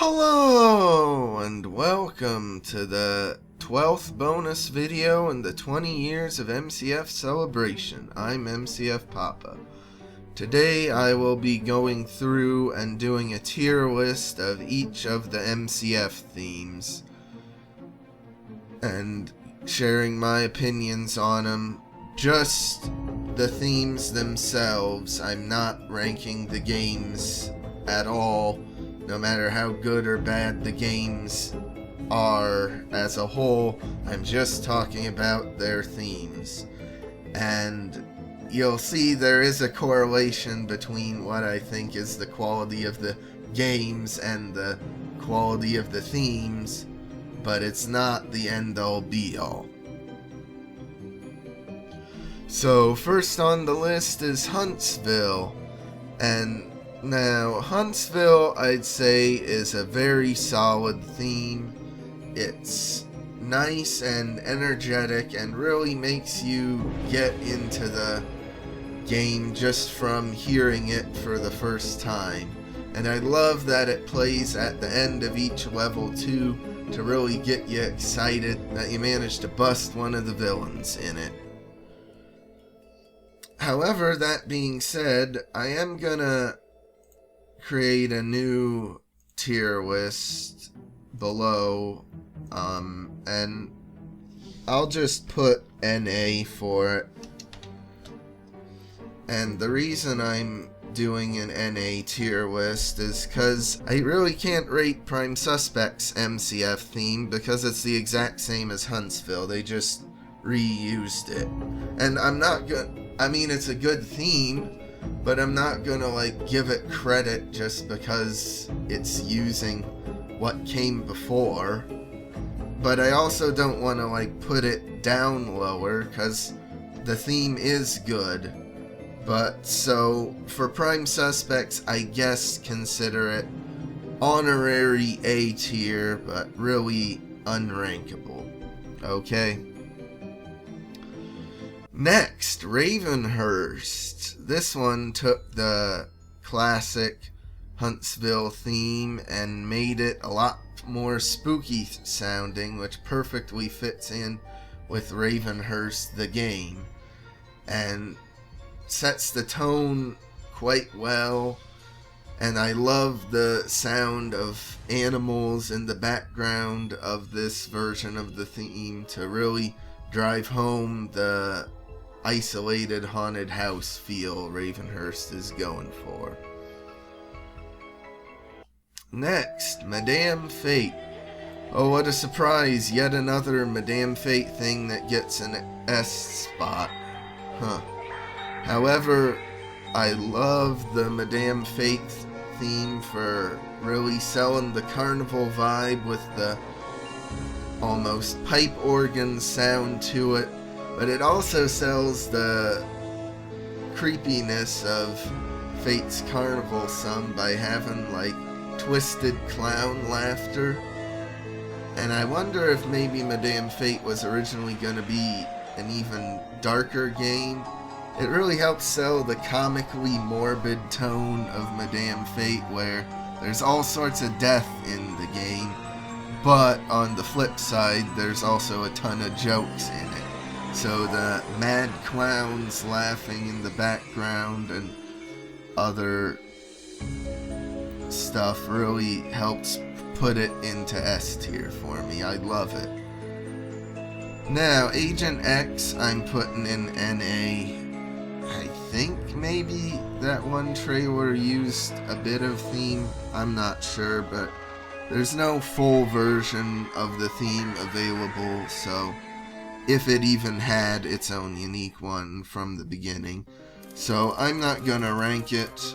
Hello and welcome to the 12th bonus video in the 20 years of MCF celebration. I'm MCFPapa. Today I will be going through and doing a tier list of each of the MCF themes and sharing my opinions on them. Just the themes themselves. I'm not ranking the games at all, no matter how good or bad the games are as a whole. I'm just talking about their themes. And you'll see there is a correlation between what I think is the quality of the games and the quality of the themes, but it's not the end-all be-all. So first on the list is Huntsville, and now, Huntsville, I'd say, is a very solid theme. It's nice and energetic and really makes you get into the game just from hearing it for the first time. And I love that it plays at the end of each level too, to really get you excited that you managed to bust one of the villains in it. However, that being said, I am gonna create a new tier list below, and I'll just put NA for it. And the reason I'm doing an NA tier list is because I really can't rate Prime Suspect's MCF theme because it's the exact same as Huntsville. They just reused it. And I'm not gonna, I mean, it's a good theme, but I'm not gonna give it credit just because it's using what came before. But I also don't want to put it down lower because the theme is good. But so for Prime Suspects, I guess consider it honorary A tier, but really unrankable. Okay. Next, Ravenhurst. This one took the classic Huntsville theme and made it a lot more spooky sounding, which perfectly fits in with Ravenhurst the game and sets the tone quite well. And I love the sound of animals in the background of this version of the theme to really drive home the isolated haunted house feel Ravenhurst is going for. Next, Madame Fate. Oh, what a surprise, yet another Madame Fate thing that gets an S spot. Huh. However, I love the Madame Fate theme for really selling the carnival vibe with the almost pipe organ sound to it. But it also sells the creepiness of Fate's Carnival some by having twisted clown laughter. And I wonder if maybe Madame Fate was originally going to be an even darker game. It really helps sell the comically morbid tone of Madame Fate, where there's all sorts of death in the game, but on the flip side there's also a ton of jokes in it. So the mad clowns laughing in the background and other stuff really helps put it into S tier for me. I love it. Now, Agent X I'm putting in NA. I think maybe that one trailer used a bit of theme. I'm not sure, but there's no full version of the theme available, so if it even had its own unique one from the beginning. So I'm not gonna rank it.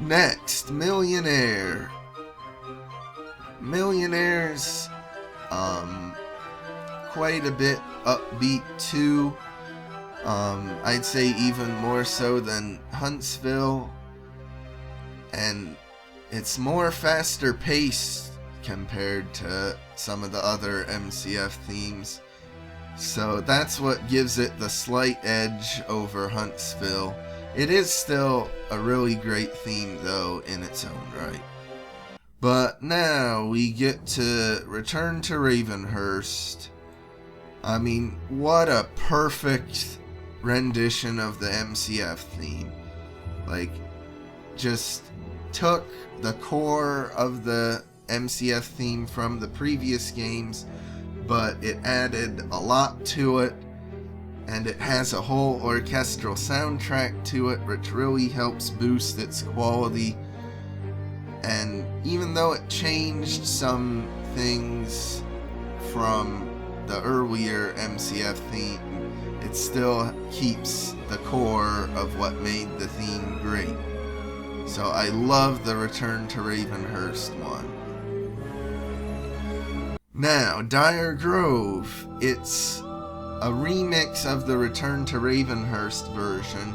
Next, Millionaire. Millionaire's quite a bit upbeat too. I'd say even more so than Huntsville. And it's more faster paced compared to some of the other MCF themes. So that's what gives it the slight edge over Huntsville. It is still a really great theme though in its own right. But now we get to Return to Ravenhurst. I mean, what a perfect rendition of the MCF theme. Like, just took the core of the MCF theme from the previous games, but it added a lot to it, and it has a whole orchestral soundtrack to it, which really helps boost its quality. And even though it changed some things from the earlier MCF theme, it still keeps the core of what made the theme great. So I love the Return to Ravenhurst one. Now, Dire Grove. It's a remix of the Return to Ravenhurst version,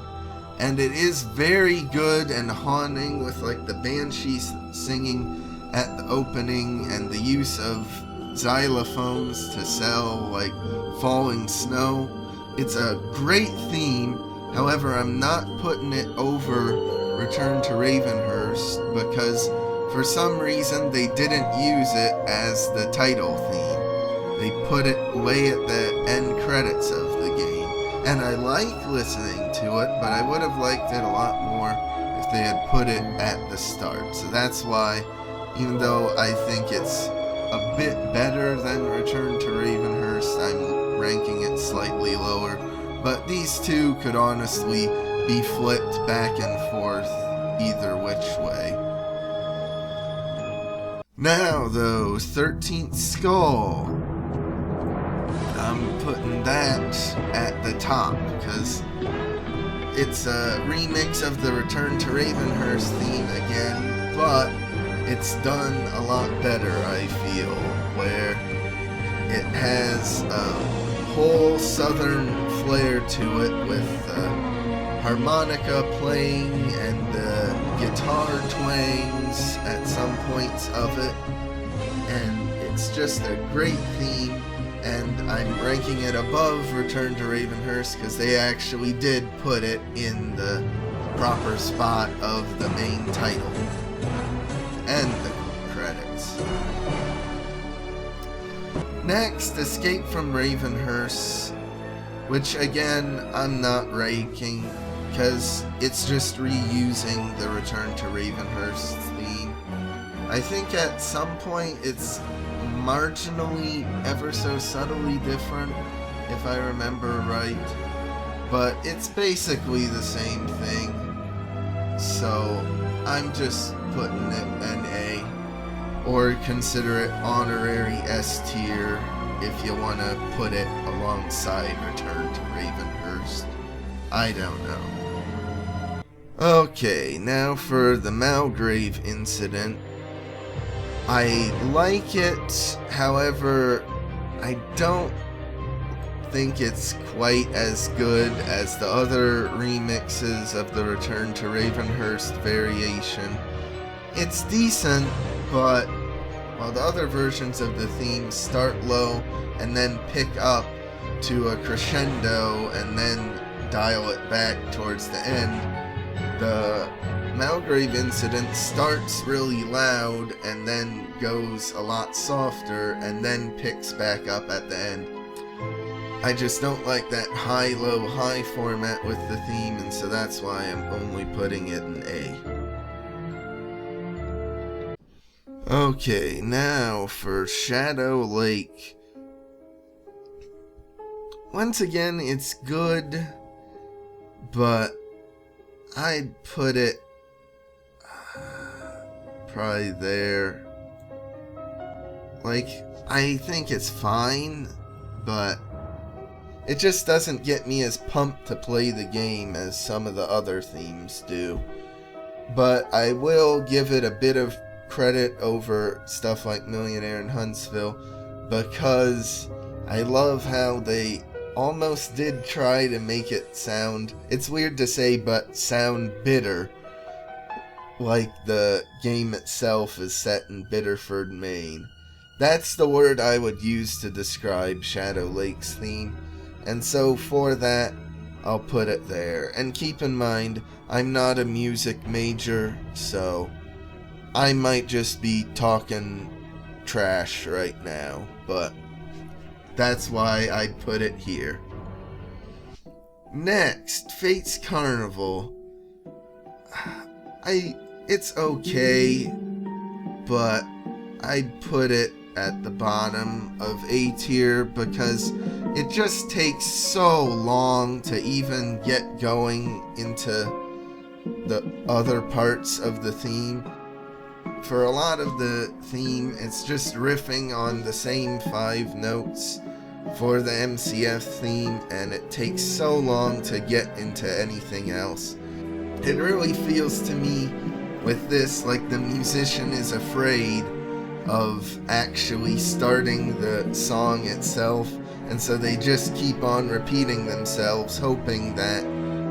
and it is very good and haunting, with like the banshees singing at the opening and the use of xylophones to sell like falling snow. It's a great theme. However, I'm not putting it over Return to Ravenhurst because for some reason they didn't use it as the title theme. They put it way at the end credits of the game. And I like listening to it, but I would have liked it a lot more if they had put it at the start. So that's why, even though I think it's a bit better than Return to Ravenhurst, I'm ranking it slightly lower. But these two could honestly be flipped back and forth either which way. Now though, 13th Skull. I'm putting that at the top because it's a remix of the Return to Ravenhurst theme again, but it's done a lot better, I feel, where it has a whole southern flair to it with harmonica playing and the guitar twangs at some points of it, and it's just a great theme. And I'm ranking it above Return to Ravenhurst because they actually did put it in the proper spot of the main title and the credits. Next, Escape from Ravenhurst, which again I'm not ranking because it's just reusing the Return to Ravenhurst theme. I think at some point it's marginally, ever so subtly different, if I remember right, but it's basically the same thing, so I'm just putting it an A, or consider it honorary S tier if you want to put it alongside Return to Ravenhurst. I don't know. Okay, now for the Malgrave incident. I like it, however, I don't think it's quite as good as the other remixes of the Return to Ravenhurst variation. It's decent, but while the other versions of the theme start low and then pick up to a crescendo and then dial it back towards the end, the Malgrave incident starts really loud and then goes a lot softer and then picks back up at the end. I just don't like that high-low-high format with the theme, and so that's why I'm only putting it in A. Okay, now for Shadow Lake. Once again, it's good, but I'd put it probably there. Like, I think it's fine, but it just doesn't get me as pumped to play the game as some of the other themes do. But I will give it a bit of credit over stuff like Millionaire in Huntsville, because I love how they almost did try to make it sound, it's weird to say, but sound bitter, like the game itself is set in Biddeford, Maine. That's the word I would use to describe Shadow Lake's theme, and so for that, I'll put it there. And keep in mind, I'm not a music major, so I might just be talking trash right now, but that's why I put it here. Next, Fate's Carnival. It's okay, but I'd put it at the bottom of A tier because it just takes so long to even get going into the other parts of the theme. For a lot of the theme, it's just riffing on the same 5 notes for the MCF theme, and it takes so long to get into anything else. It really feels to me with this like the musician is afraid of actually starting the song itself, and so they just keep on repeating themselves, hoping that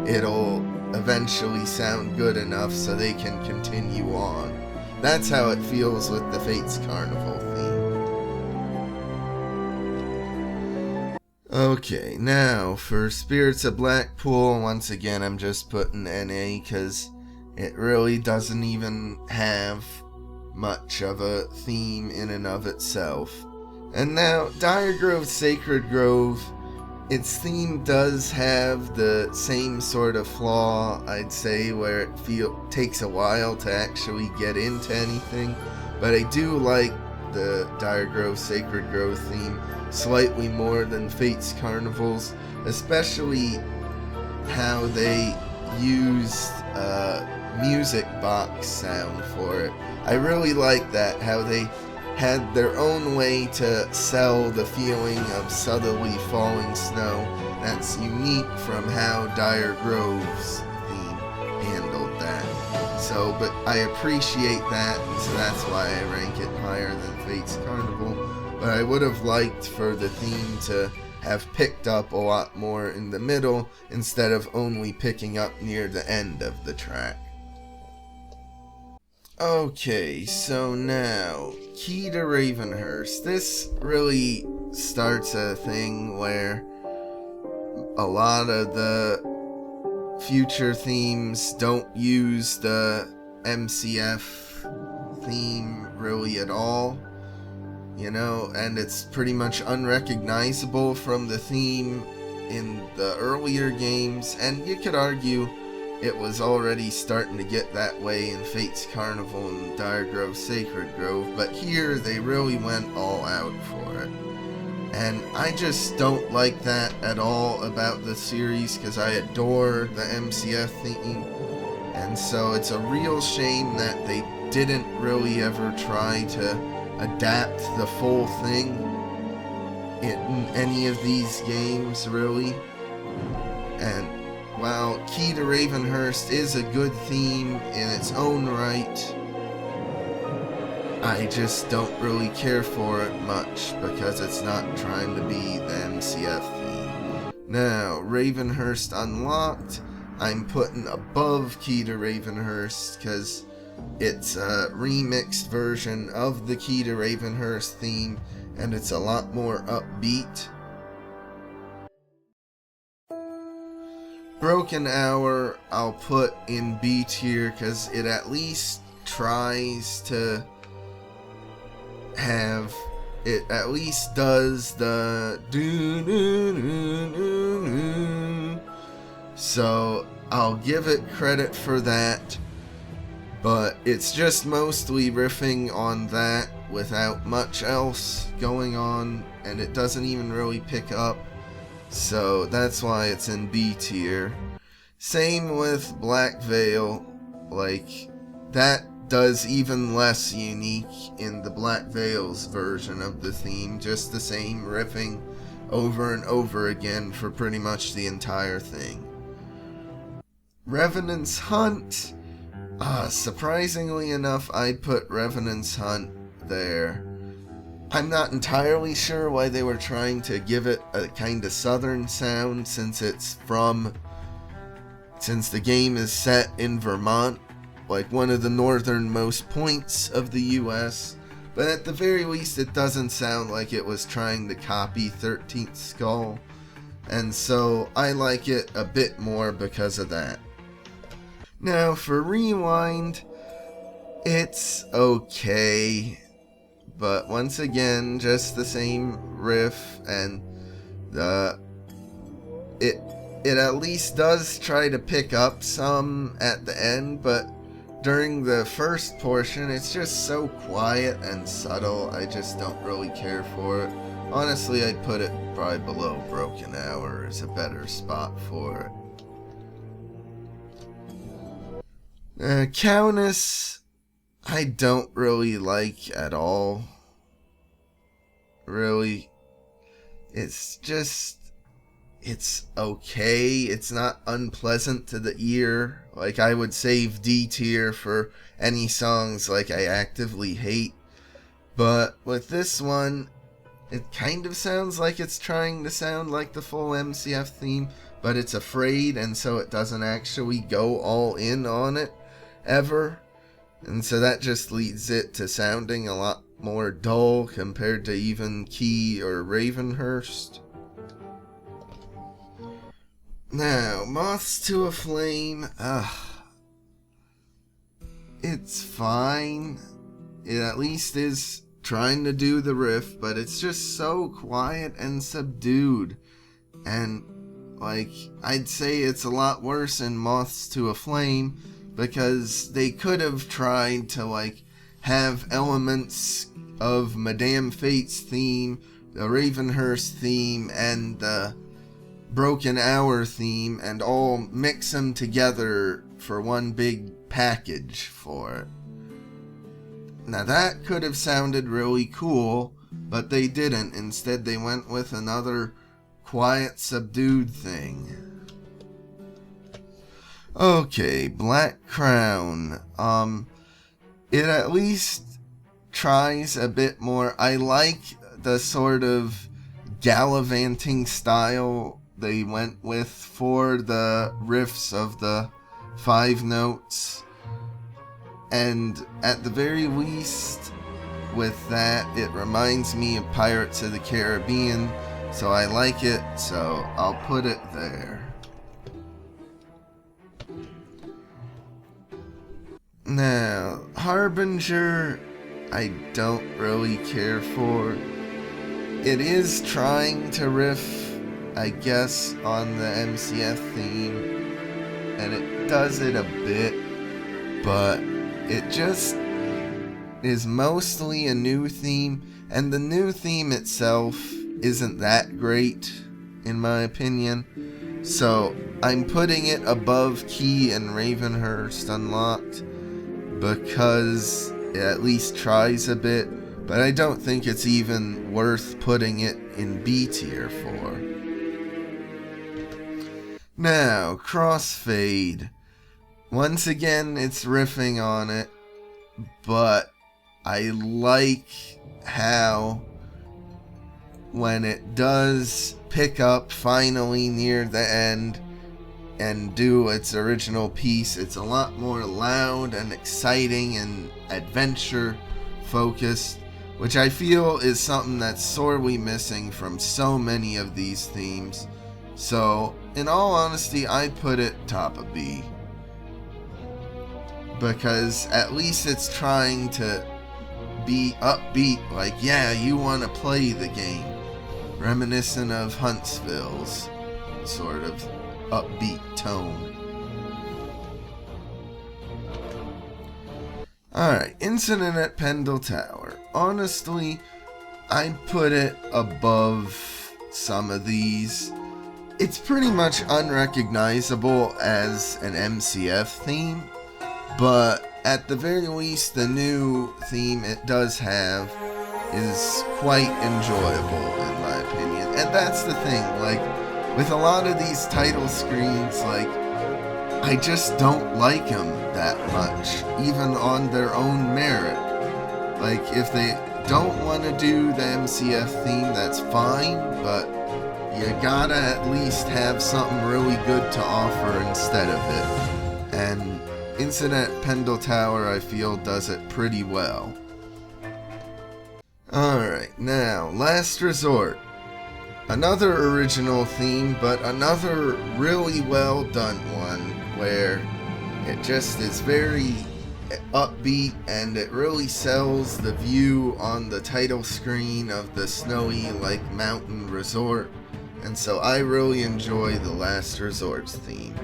it'll eventually sound good enough so they can continue on. That's how it feels with the Fates Carnival theme. Okay, now for Spirits of Blackpool, once again I'm just putting NA because it really doesn't even have much of a theme in and of itself. And now, Dire Grove Sacred Grove, its theme does have the same sort of flaw, I'd say, where it takes a while to actually get into anything, but I do like the Dire Grove Sacred Grove theme slightly more than Fate's Carnivals, especially how they used music box sound for it. I really like that, how they had their own way to sell the feeling of subtly falling snow that's unique from how Dire Grove's theme handled that. So, but I appreciate that, and so that's why I rank it higher than Fate's Carnival. But I would have liked for the theme to have picked up a lot more in the middle instead of only picking up near the end of the track. Okay, so now, Key to Ravenhurst. This really starts a thing where a lot of the future themes don't use the MCF theme really at all, you know, and it's pretty much unrecognizable from the theme in the earlier games, and you could argue it was already starting to get that way in Fate's Carnival and Dire Grove Sacred Grove, but here they really went all out for it. And I just don't like that at all about the series, because I adore the MCF theme, and so it's a real shame that they didn't really ever try to adapt the full thing in any of these games, really. And while Key to Ravenhurst is a good theme in its own right, I just don't really care for it much because it's not trying to be the MCF theme. Now, Ravenhurst Unlocked, I'm putting above Key to Ravenhurst because it's a remixed version of the Key to Ravenhurst theme, and it's a lot more upbeat. Broken Hour, I'll put in B tier because it at least tries to have, it at least does the do-do-do-do-do. So I'll give it credit for that, but it's just mostly riffing on that without much else going on, and it doesn't even really pick up. So that's why it's in B tier. Same with Black Veil, like that does even less unique in the Black Veil's version of the theme, just the same riffing over and over again for pretty much the entire thing. Revenant's Hunt, surprisingly enough, I'd put Revenant's Hunt there. I'm not entirely sure why they were trying to give it a kind of southern sound since the game is set in Vermont, like one of the northernmost points of the US, but at the very least it doesn't sound like it was trying to copy 13th Skull, and so I like it a bit more because of that. Now for Rewind, It's okay, but once again, just the same riff, and it at least does try to pick up some at the end, but during the first portion, it's just so quiet and subtle, I just don't really care for it. Honestly, I'd put it probably below Broken Hour as a better spot for it. Countess, I don't really like at all. Really. It's okay. It's not unpleasant to the ear. Like, I would save D tier for any songs like I actively hate. But with this one, it kind of sounds like it's trying to sound like the full MCF theme, but it's afraid, and so it doesn't actually go all in on it ever. And so that just leads it to sounding a lot more dull compared to even Key or Ravenhurst. Now, Moths to a Flame, it's fine. It at least is trying to do the riff, but it's just so quiet and subdued. And, like, I'd say it's a lot worse in Moths to a Flame, because they could have tried to, like, have elements of Madame Fate's theme, the Ravenhurst theme, and the Broken Hour theme, and all mix them together for one big package for it. Now that could have sounded really cool, but they didn't. Instead, they went with another quiet, subdued thing. Okay, Black Crown. It at least tries a bit more. I like the sort of gallivanting style they went with for the riffs of the 5 notes. And at the very least, with that, it reminds me of Pirates of the Caribbean, so I like it, so I'll put it there. Now, Harbinger, I don't really care for. It is trying to riff, I guess, on the MCF theme, and it does it a bit, but it just is mostly a new theme, and the new theme itself isn't that great, in my opinion, so I'm putting it above Key and Ravenhurst Unlocked, because it at least tries a bit, but I don't think it's even worth putting it in B tier for. Now, Crossfade. Once again, it's riffing on it, but I like how when it does pick up finally near the end and do its original piece, it's a lot more loud and exciting and adventure focused, which I feel is something that's sorely missing from so many of these themes. So, in all honesty, I'd put it top of B. Because at least it's trying to be upbeat, like, yeah, you want to play the game. Reminiscent of Huntsville's sort of upbeat tone. Alright, Incident at Pendle Tower. Honestly, I'd put it above some of these. It's pretty much unrecognizable as an MCF theme, but at the very least, the new theme it does have is quite enjoyable, in my opinion. And that's the thing, like, with a lot of these title screens, like, I just don't like them that much, even on their own merit. Like, if they don't want to do the MCF theme, that's fine, but you gotta at least have something really good to offer instead of it. And Incident at Pendle Tower, I feel, does it pretty well. Alright, now, Last Resort. Another original theme, but another really well done one, where it just is very upbeat, and it really sells the view on the title screen of the snowy, like, mountain resort. And so I really enjoy the Last Resort's theme.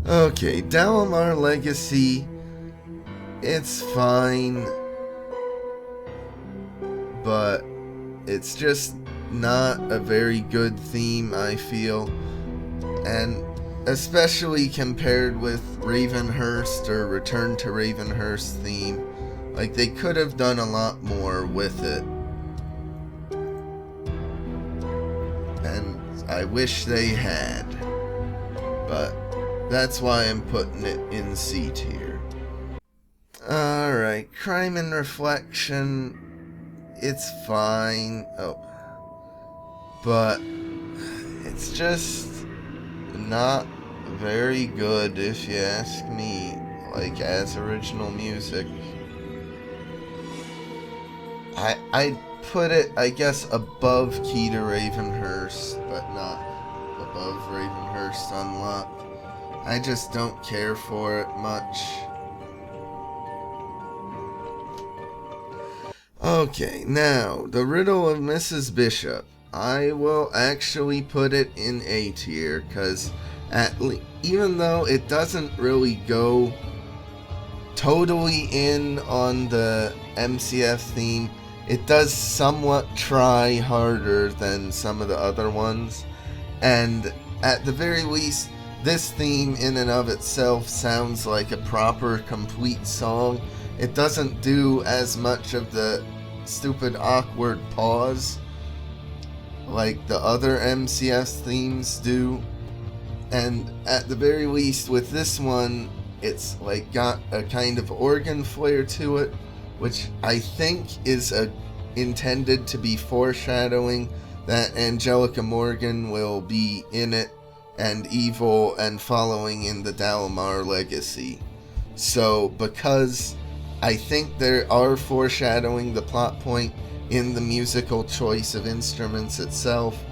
Okay, Dalamar Legacy, it's fine, but it's just not a very good theme, I feel. And especially compared with Ravenhurst or Return to Ravenhurst theme, like, they could have done a lot more with it. And I wish they had. But that's why I'm putting it in C tier. Alright, Crime and Reflection, it's fine. Oh. But it's just not very good, if you ask me, like, as original music. I'd put it, I guess, above Key to Ravenhurst, but not above Ravenhurst Unlocked. I just don't care for it much. Okay, now, The Riddle of Mrs. Bishop. I will actually put it in A tier, because even though it doesn't really go totally in on the MCF theme, it does somewhat try harder than some of the other ones. And at the very least, this theme in and of itself sounds like a proper, complete song. It doesn't do as much of the stupid, awkward pause like the other MCS themes do. And at the very least, with this one, it's like got a kind of organ flair to it, which I think is intended to be foreshadowing that Angelica Morgan will be in it and evil and following in the Dalamar legacy. So because I think they are foreshadowing the plot point in the musical choice of instruments itself,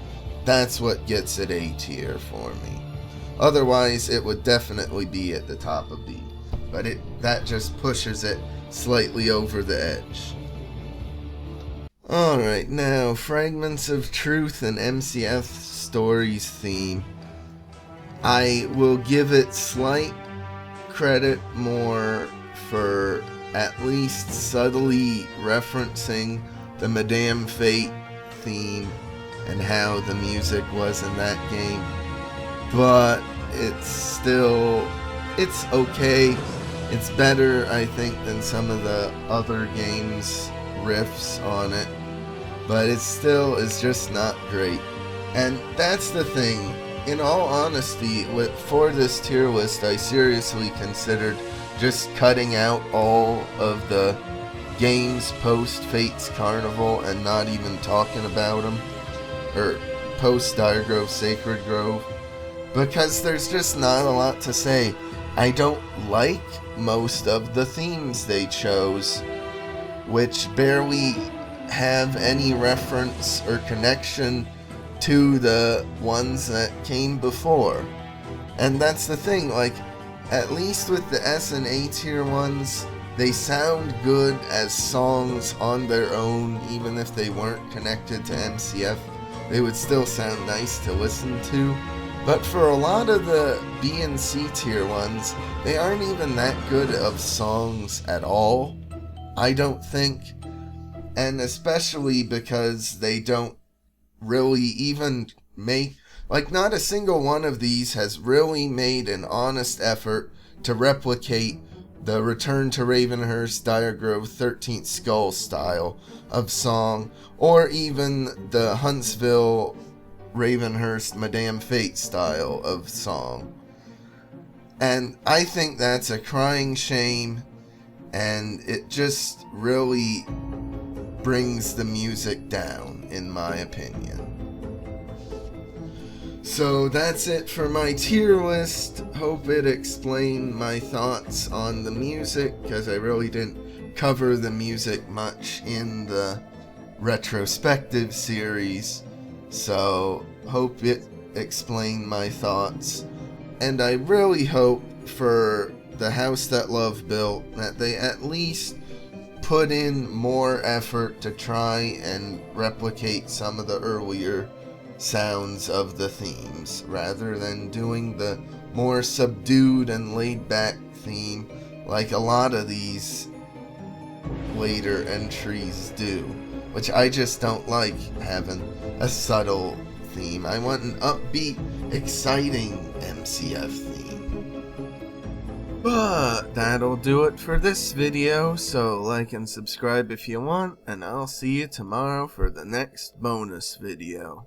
that's what gets it A tier for me. Otherwise, it would definitely be at the top of B, but that just pushes it slightly over the edge. Alright, now, Fragments of Truth and MCF Stories theme. I will give it slight credit more for at least subtly referencing the Madame Fate theme and how the music was in that game. But it's okay. It's better, I think, than some of the other games' riffs on it. But it still is just not great. And that's the thing. In all honesty, for this tier list, I seriously considered just cutting out all of the games post Fate's Carnival and not even talking about them. Or post Dire Grove Sacred Grove. Because there's just not a lot to say. I don't like most of the themes they chose, which barely have any reference or connection to the ones that came before. And that's the thing, like, at least with the S and A tier ones, they sound good as songs on their own. Even if they weren't connected to MCF, they would still sound nice to listen to. But for a lot of the B and C tier ones, they aren't even that good of songs at all, I don't think. And especially because they don't really even make, like, not a single one of these has really made an honest effort to replicate the Return to Ravenhurst Dire Grove 13th Skull style of song, or even the Huntsville Ravenhurst Madame Fate style of song. And I think that's a crying shame, and it just really brings the music down, in my opinion. So that's it for my tier list. Hope it explained my thoughts on the music, because I really didn't cover the music much in the retrospective series. So hope it explained my thoughts. And I really hope for the house that love built, that they at least put in more effort to try and replicate some of the earlier sounds of the themes, rather than doing the more subdued and laid back theme like a lot of these later entries do, which I just don't like, having a subtle theme. I want an upbeat, exciting MCF theme. But that'll do it for this video, so like and subscribe if you want, and I'll see you tomorrow for the next bonus video.